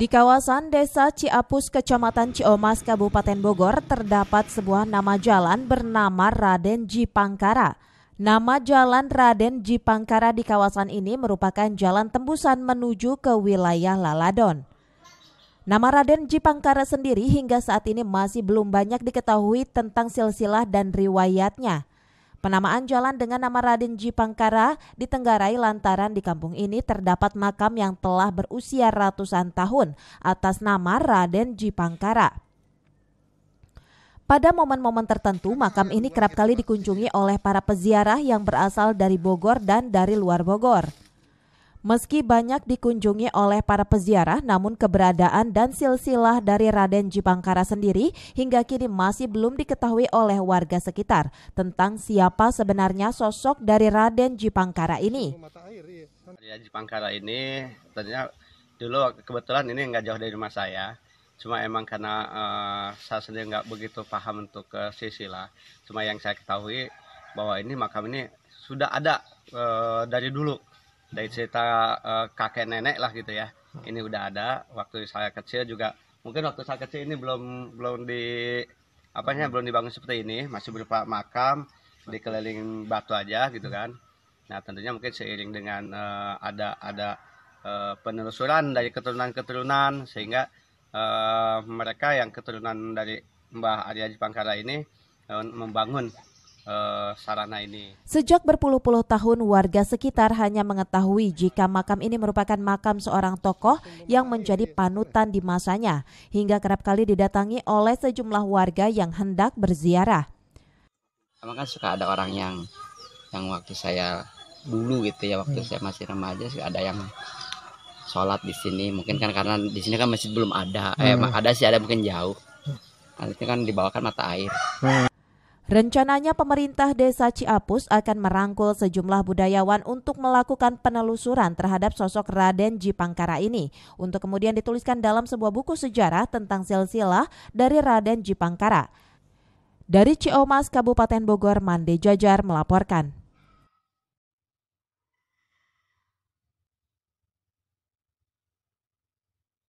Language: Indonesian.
Di kawasan Desa Ciapus, Kecamatan Ciomas, Kabupaten Bogor, terdapat sebuah nama jalan bernama Raden Jipangkara. Nama jalan Raden Jipangkara di kawasan ini merupakan jalan tembusan menuju ke wilayah Laladon. Nama Raden Jipangkara sendiri hingga saat ini masih belum banyak diketahui tentang silsilah dan riwayatnya. Penamaan jalan dengan nama Raden Jipangkara ditenggarai lantaran di kampung ini terdapat makam yang telah berusia ratusan tahun atas nama Raden Jipangkara. Pada momen-momen tertentu, makam ini kerap kali dikunjungi oleh para peziarah yang berasal dari Bogor dan dari luar Bogor. Meski banyak dikunjungi oleh para peziarah, namun keberadaan dan silsilah dari Raden Jipangkara sendiri hingga kini masih belum diketahui oleh warga sekitar tentang siapa sebenarnya sosok dari Raden Jipangkara ini. Raden Jipangkara ini ternyata dulu kebetulan ini nggak jauh dari rumah saya. Cuma emang karena saya sendiri nggak begitu paham untuk silsilah. Cuma yang saya ketahui bahwa ini makam ini sudah ada dari dulu. Dari cerita kakek nenek lah gitu ya. Ini udah ada waktu saya kecil juga. Mungkin waktu saya kecil ini belum dibangun seperti ini, masih berupa makam dikeliling batu aja gitu kan. Nah, tentunya mungkin seiring dengan ada penelusuran dari keturunan-keturunan sehingga mereka yang keturunan dari Mbah Arya Jipangkara ini membangun sarana ini. Sejak berpuluh-puluh tahun warga sekitar hanya mengetahui jika makam ini merupakan makam seorang tokoh yang menjadi panutan di masanya, hingga kerap kali didatangi oleh sejumlah warga yang hendak berziarah. Emang kan suka ada orang yang waktu saya dulu gitu ya, waktu saya masih remaja ada yang sholat di sini. Mungkin kan karena di sini kan masih belum ada, ada sih, ada mungkin jauh. Nanti kan dibawakan mata air. Rencananya pemerintah Desa Ciapus akan merangkul sejumlah budayawan untuk melakukan penelusuran terhadap sosok Raden Jipangkara ini untuk kemudian dituliskan dalam sebuah buku sejarah tentang silsilah dari Raden Jipangkara. Dari Ciomas, Kabupaten Bogor, Mande Jajar melaporkan.